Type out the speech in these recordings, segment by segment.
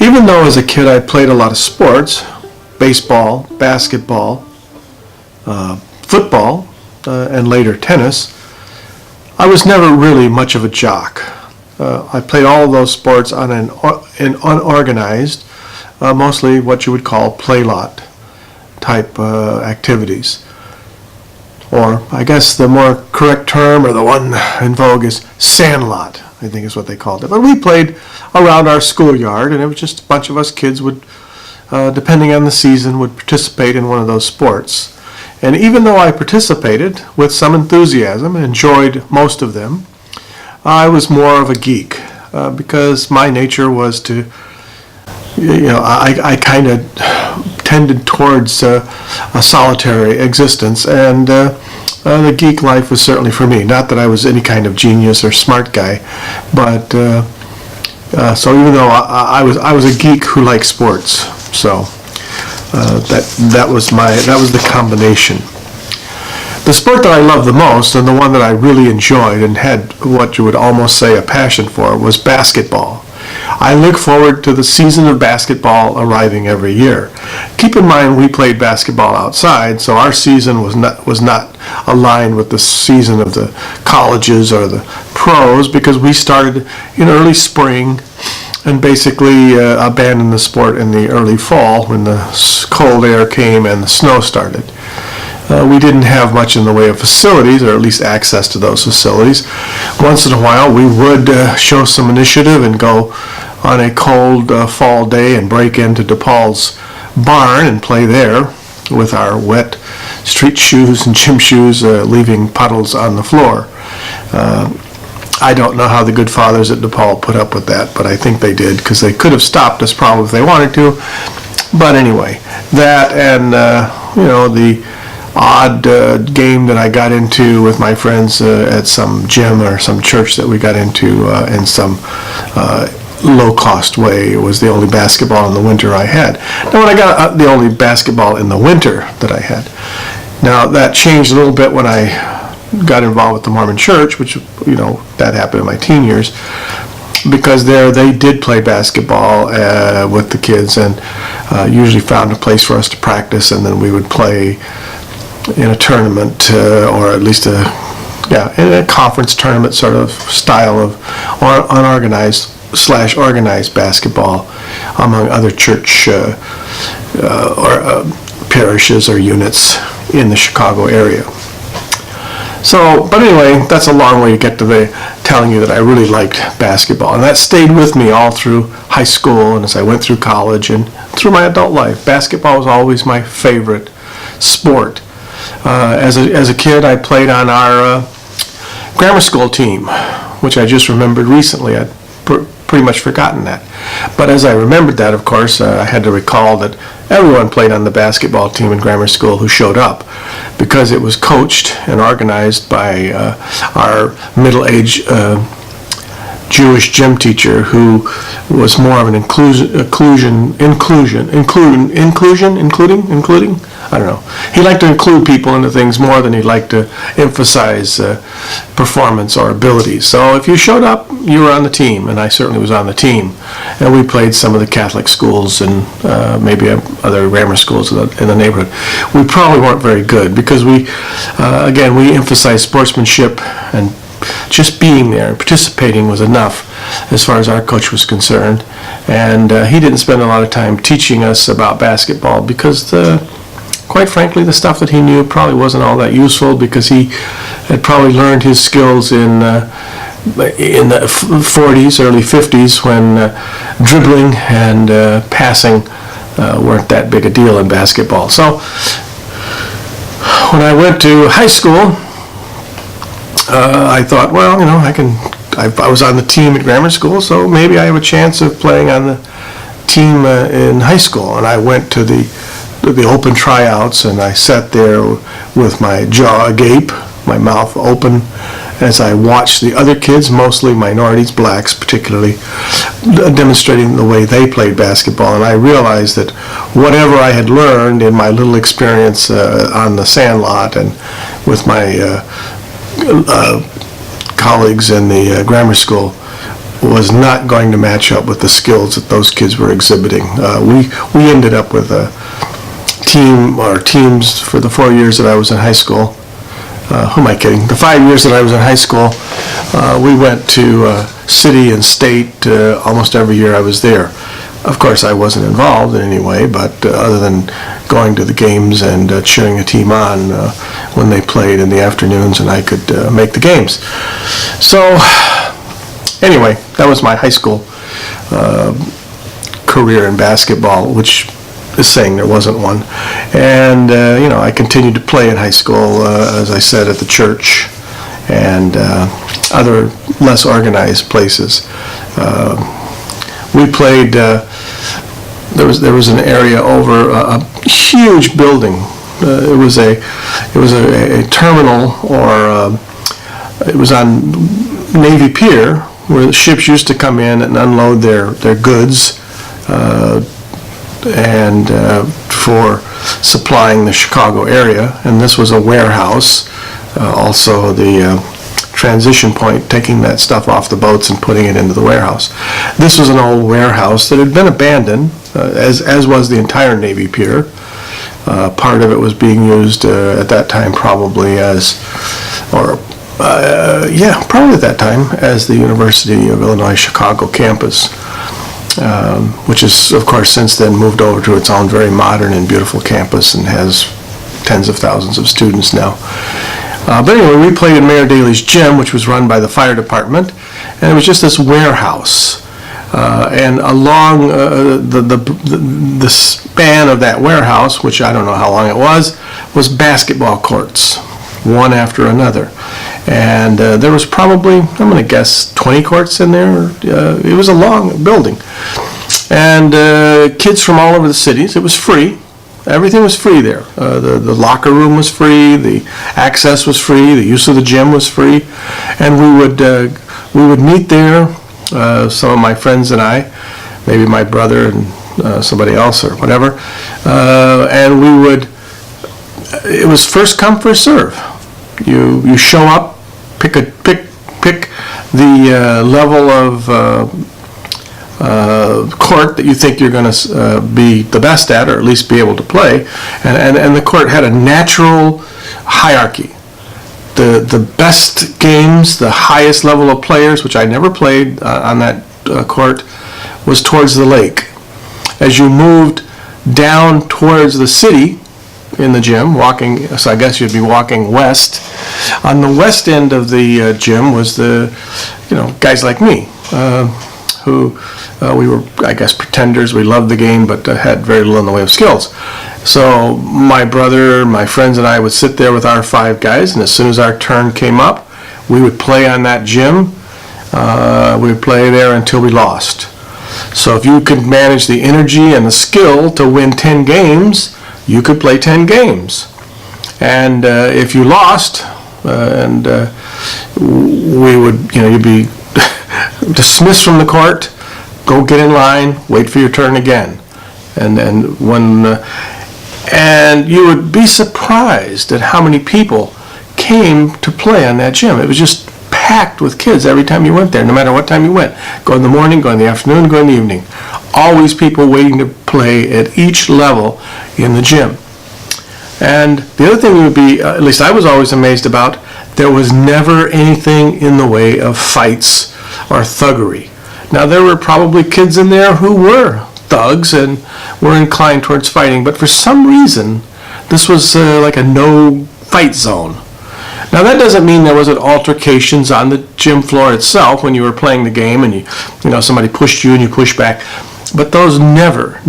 Even though as a kid I played a lot of sports, baseball, basketball, football, and later tennis, I was never really much of a jock. I played all of those sports in unorganized, mostly what you would call play lot type activities. Or I guess the more correct term, or the one in vogue, is sandlot, I think is what they called it. But we played around our schoolyard, and it was just a bunch of us kids would, depending on the season, would participate in one of those sports. And even though I participated with some enthusiasm and enjoyed most of them, I was more of a geek because my nature was to, I kind of tended towards a solitary existence, and the geek life was certainly for me. Not that I was any kind of genius or smart guy, but so even though I was a geek who liked sports, so that was the combination. The sport that I loved the most, and the one that I really enjoyed and had what you would almost say a passion for, was basketball. I look forward to the season of basketball arriving every year. Keep in mind we played basketball outside, so our season was not aligned with the season of the colleges or the pros, because we started in early spring and basically abandoned the sport in the early fall when the cold air came and the snow started. We didn't have much in the way of facilities, or at least access to those facilities. Once in a while we would show some initiative and go on a cold fall day and break into DePaul's barn and play there with our wet street shoes and gym shoes, leaving puddles on the floor. I don't know how the good fathers at DePaul put up with that, but I think they did, because they could have stopped us probably if they wanted to. But anyway, that and the odd game that I got into with my friends at some gym or some church that we got into in some low-cost way. It was the only basketball in the winter I had. Now, when I got the only basketball in the winter that I had. Now, that changed a little bit when I got involved with the Mormon Church, which, that happened in my teen years, because there they did play basketball with the kids, and usually found a place for us to practice, and then we would play in a tournament, or at least in a conference tournament sort of style of unorganized/organized basketball among other church or parishes or units in the Chicago area. So, but anyway, that's a long way to get to telling you that I really liked basketball, and that stayed with me all through high school and as I went through college and through my adult life. Basketball was always my favorite sport. As a kid, I played on our grammar school team, which I just remembered recently. I'd pretty much forgotten that. But as I remembered that, of course, I had to recall that everyone played on the basketball team in grammar school who showed up, because it was coached and organized by our middle-aged Jewish gym teacher, who was more of an including? I don't know. He liked to include people into things more than he liked to emphasize performance or abilities. So if you showed up, you were on the team, and I certainly was on the team. And we played some of the Catholic schools and maybe other grammar schools in the neighborhood. We probably weren't very good, because we emphasized sportsmanship, and just being there and participating was enough as far as our coach was concerned. And he didn't spend a lot of time teaching us about basketball, because quite frankly, the stuff that he knew probably wasn't all that useful, because he had probably learned his skills in the 40s, early 50s, when dribbling and passing weren't that big a deal in basketball. So when I went to high school, I thought, well, I was on the team at grammar school, so maybe I have a chance of playing on the team in high school. And I went to the open tryouts, and I sat there with my jaw agape, my mouth open, as I watched the other kids, mostly minorities, blacks particularly, demonstrating the way they played basketball. And I realized that whatever I had learned in my little experience on the sandlot and with my colleagues in the grammar school was not going to match up with the skills that those kids were exhibiting. We ended up with a team or teams for the 4 years that I was in high school. Who am I kidding? The 5 years that I was in high school, we went to city and state almost every year I was there. Of course, I wasn't involved in any way, but other than going to the games and cheering a team on when they played in the afternoons, and I could make the games. So, anyway, that was my high school career in basketball, which is saying there wasn't one. And, I continued to play in high school, as I said, at the church and other less organized places. We played, there was an area over a huge building. It was a terminal, or it was on Navy Pier, where the ships used to come in and unload their goods and for supplying the Chicago area. And this was a warehouse, also the transition point, taking that stuff off the boats and putting it into the warehouse. This was an old warehouse that had been abandoned, as was the entire Navy Pier. Part of it was being used at that time probably probably at that time as the University of Illinois Chicago campus, which is, of course, since then moved over to its own very modern and beautiful campus and has tens of thousands of students now. But anyway, we played in Mayor Daley's gym, which was run by the fire department, and it was just this warehouse. And along the span of that warehouse, which I don't know how long it was basketball courts, one after another. And there was probably, I'm going to guess, 20 courts in there. It was a long building. And kids from all over the cities. It was free. Everything was free there. The locker room was free. The access was free. The use of the gym was free. And we would meet there. Some of my friends and I, maybe my brother and somebody else or whatever, and we would. It was first come, first serve. You show up, pick the level of court that you think you're going to be the best at, or at least be able to play, and the court had a natural hierarchy. The best games, the highest level of players, which I never played on that court, was towards the lake. As you moved down towards the city in the gym, walking, so I guess you'd be walking west. On the west end of the gym was the, guys like me, who we were, I guess, pretenders. We loved the game, but had very little in the way of skills. So my brother, my friends, and I would sit there with our 5 guys, and as soon as our turn came up, we would play on that gym. We would play there until we lost. So if you could manage the energy and the skill to win 10 games, you could play 10 games. And if you lost, we would, you'd be dismissed from the court, go get in line, wait for your turn again. And you would be surprised at how many people came to play on that gym. It was just packed with kids every time you went there, no matter what time you went. Go in the morning, go in the afternoon, go in the evening. Always people waiting to play at each level in the gym. And the other thing would be, at least I was always amazed about, there was never anything in the way of fights or thuggery. Now, there were probably kids in there who were thugs and were inclined towards fighting, but for some reason, this was like a no-fight zone. Now, that doesn't mean there wasn't altercations on the gym floor itself when you were playing the game and somebody pushed you and you pushed back, but those never,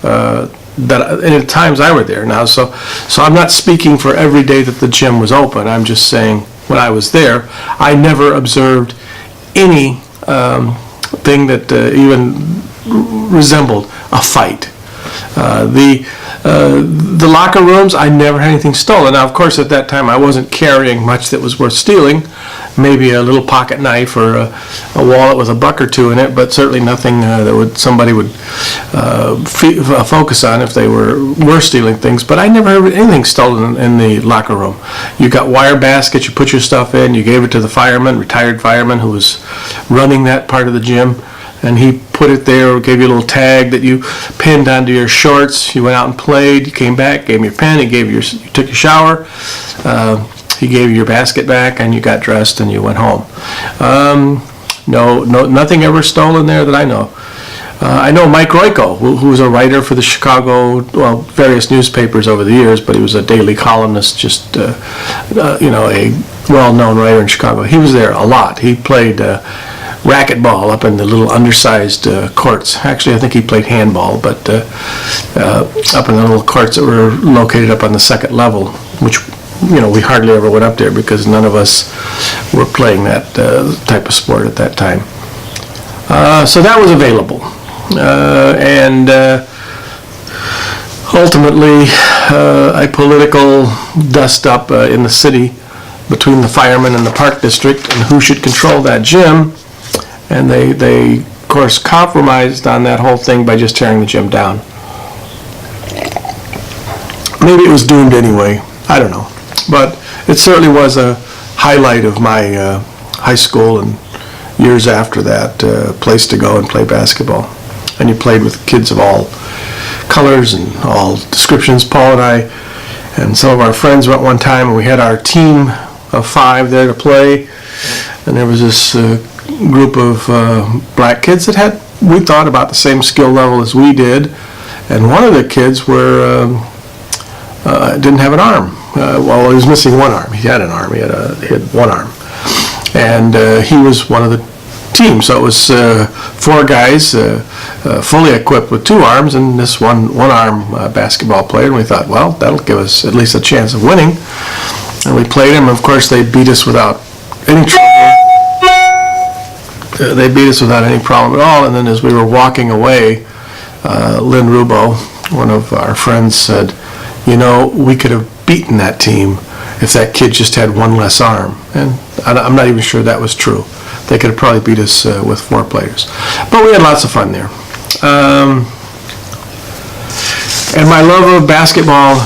and at times I were there now, so I'm not speaking for every day that the gym was open. I'm just saying when I was there, I never observed any thing that even resembled a fight. The locker rooms, I never had anything stolen. Now, of course, at that time, I wasn't carrying much that was worth stealing. Maybe a little pocket knife or a wallet with a buck or two in it, but certainly nothing that somebody would focus on if they were stealing things. But I never heard anything stolen in the locker room. You got wire baskets, you put your stuff in, you gave it to the fireman, retired fireman, who was running that part of the gym. And he put it there, or gave you a little tag that you pinned onto your shorts. You went out and played. You came back, gave him your pen. You took your shower. He gave you your basket back, and you got dressed and you went home. Nothing ever stolen there that I know. I know Mike Royko, who was a writer for the Chicago, various newspapers over the years, but he was a daily columnist, just a well-known writer in Chicago. He was there a lot. He played racquetball up in the little undersized courts. Actually, I think he played handball, but up in the little courts that were located up on the second level, which we hardly ever went up there because none of us were playing that type of sport at that time. So that was available. And ultimately, a political dust-up in the city between the firemen and the park district and who should control that gym. And they of course, compromised on that whole thing by just tearing the gym down. Maybe it was doomed anyway. I don't know. But it certainly was a highlight of my high school and years after that, place to go and play basketball. And you played with kids of all colors and all descriptions. Paul and I and some of our friends went one time, and we had our team of 5 there to play. And there was this group of black kids that had, we thought, about the same skill level as we did. And one of the kids didn't have an arm. He was missing one arm. He had an arm. He had one arm. And he was one of the team. So it was 4 guys fully equipped with 2 arms and this one arm basketball player. And we thought, well, that'll give us at least a chance of winning. And we played them. Of course, they beat us without any trouble. They beat us without any problem at all. And then as we were walking away, Lynn Rubo, one of our friends, said, we could have beaten that team if that kid just had one less arm. And I'm not even sure that was true. They could have probably beat us with 4 players. But we had lots of fun there. And my love of basketball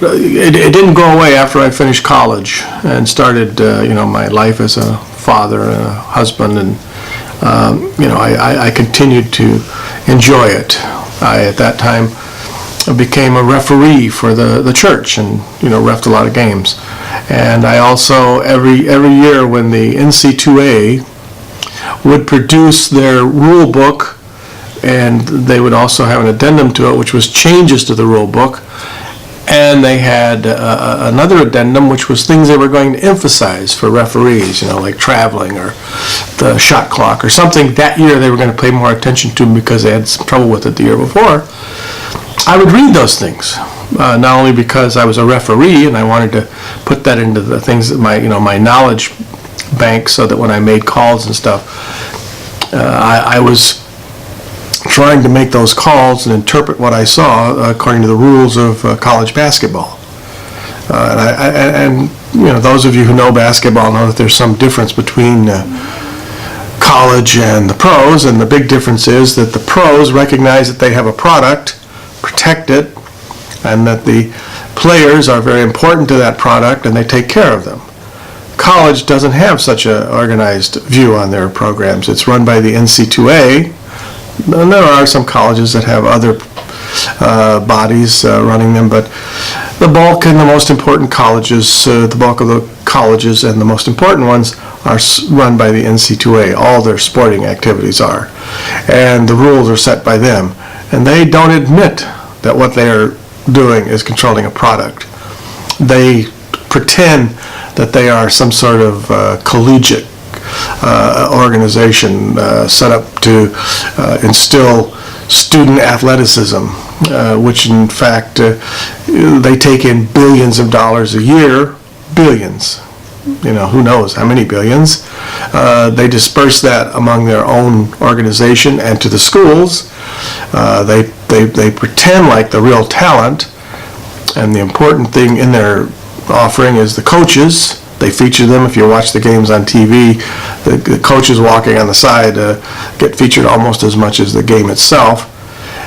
it didn't go away after I finished college and started, my life as a father and a husband. And, I continued to enjoy it. I, at that time, became a referee for the church and, reffed a lot of games. And I also, every year when the ncaa would produce their rule book, and they would also have an addendum to it, which was changes to the rule book, and they had another addendum, which was things they were going to emphasize for referees, like traveling or the shot clock or something that year they were going to pay more attention to because they had some trouble with it the year before. I would read those things, not only because I was a referee and I wanted to put that into the things that my knowledge bank, so that when I made calls and stuff, I was trying to make those calls and interpret what I saw according to the rules of college basketball. And those of you who know basketball know that there's some difference between college and the pros, and the big difference is that the pros recognize that they have a product, protect it, and that the players are very important to that product and they take care of them. College doesn't have such an organized view on their programs. It's run by the ncaa. And there are some colleges that have other bodies running them, but the bulk and the most important colleges, the bulk of the colleges and the most important ones are run by the ncaa. All their sporting activities are. And the rules are set by them. And they don't admit that what they are doing is controlling a product. They pretend that they are some sort of collegiate organization set up to instill student athleticism, which in fact they take in billions of dollars a year, billions, who knows how many billions. They disperse that among their own organization and to the schools. They pretend like the real talent, and the important thing in their offering is the coaches. They feature them. If you watch the games on TV, the coaches walking on the side get featured almost as much as the game itself.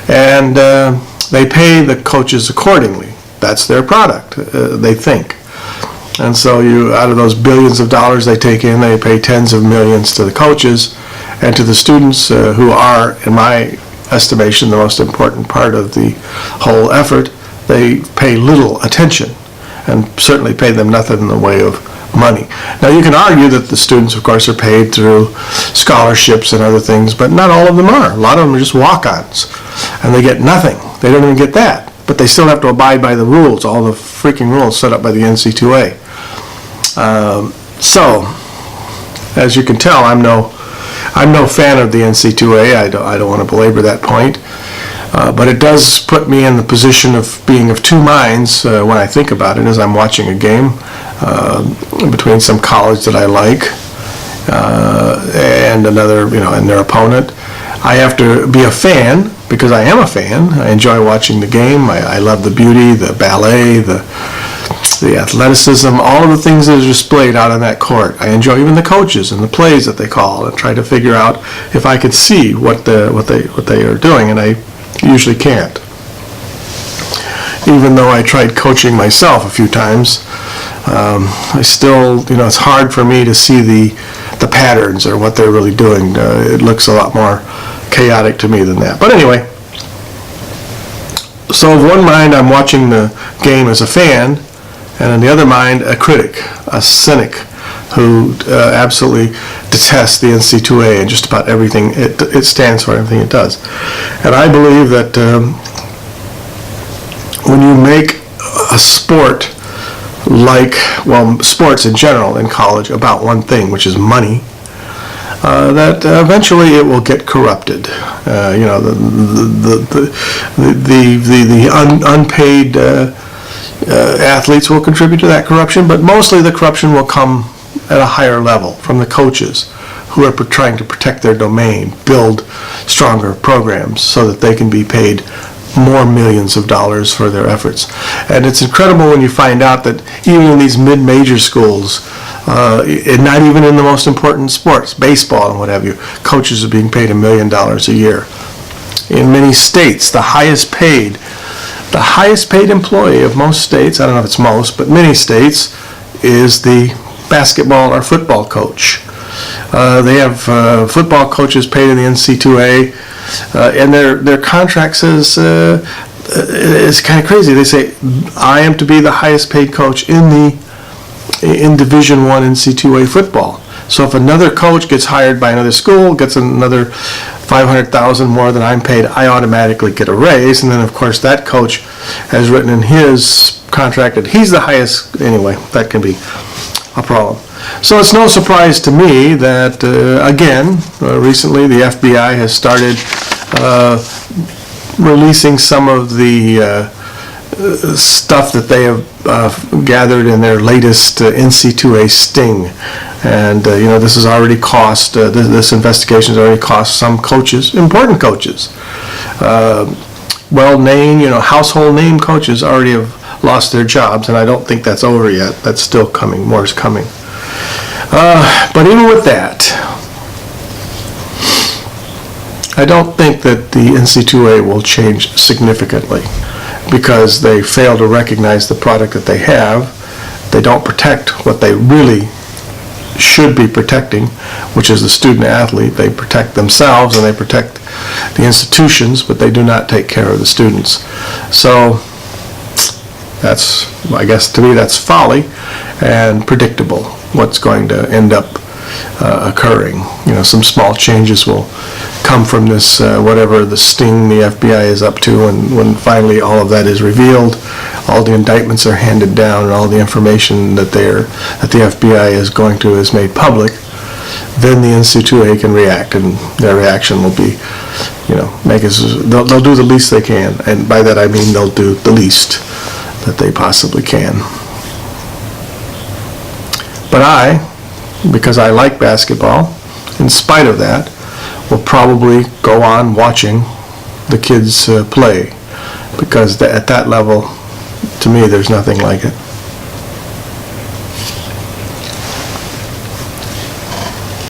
And they pay the coaches accordingly. That's their product, they think. And so out of those billions of dollars they take in, they pay tens of millions to the coaches, and to the students who are, in my estimation, the most important part of the whole effort, they pay little attention, and certainly pay them nothing in the way of money. Now you can argue that the students, of course, are paid through scholarships and other things, but not all of them are. A lot of them are just walk-ons, and they get nothing. They don't even get that, but they still have to abide by the rules, all the freaking rules set up by the NCAA. So, as you can tell, I'm no fan of the NCAA. I don't want to belabor that point, but it does put me in the position of being of two minds when I think about it as I'm watching a game between some college that I like and another, and their opponent. I have to be a fan because I am a fan. I enjoy watching the game. I love the beauty, the ballet, the athleticism, all of the things that are displayed out on that court. I enjoy even the coaches and the plays that they call, and try to figure out if I can see what they are doing, and I usually can't. Even though I tried coaching myself a few times, I still, it's hard for me to see the patterns or what they're really doing. It looks a lot more chaotic to me than that. But anyway, so of one mind I'm watching the game as a fan, and in the other mind a critic, a cynic, who absolutely detests the NCAA and just about everything it stands for, everything it does. And I believe that when you make a sport sports in general in college about one thing, which is money, that eventually it will get corrupted. The unpaid athletes will contribute to that corruption, but mostly the corruption will come at a higher level from the coaches who are trying to protect their domain, build stronger programs so that they can be paid more millions of dollars for their efforts. And it's incredible when you find out that even in these mid-major schools, not even in the most important sports, baseball and what have you, coaches are being paid $1 million a year. In many states, the highest paid employee of most states, I don't know if it's most, but many states, is the basketball or football coach. They have football coaches paid in the NCAA, and their contract says, it's kind of crazy. They say, I am to be the highest paid coach in Division I NCAA football. So if another coach gets hired by another school, gets another $500,000 more than I'm paid, I automatically get a raise. And then, of course, that coach has written in his contract that he's the highest. Anyway, that can be a problem. So it's no surprise to me that, again, recently the FBI has started releasing some of the stuff that they have gathered in their latest NCAA sting. And, this has already cost, this investigation has already cost some coaches, important coaches, well-named, household name coaches already have lost their jobs, and I don't think that's over yet. That's still coming. More is coming. But even with that, I don't think that the NCAA will change significantly because they fail to recognize the product that they have. They don't protect what they really should be protecting, which is the student athlete. They protect themselves and they protect the institutions, but they do not take care of the students. So that's, I guess, to me, that's folly and predictable what's going to end up occurring. Some small changes will come from this, whatever the sting the FBI is up to, and when finally all of that is revealed, all the indictments are handed down, and all the information that the FBI is going to is made public, then the NCAA can react, and their reaction will be, they'll do the least they can, and by that I mean they'll do the least that they possibly can. But because I like basketball, in spite of that, will probably go on watching the kids play, because at that level, to me, there's nothing like it.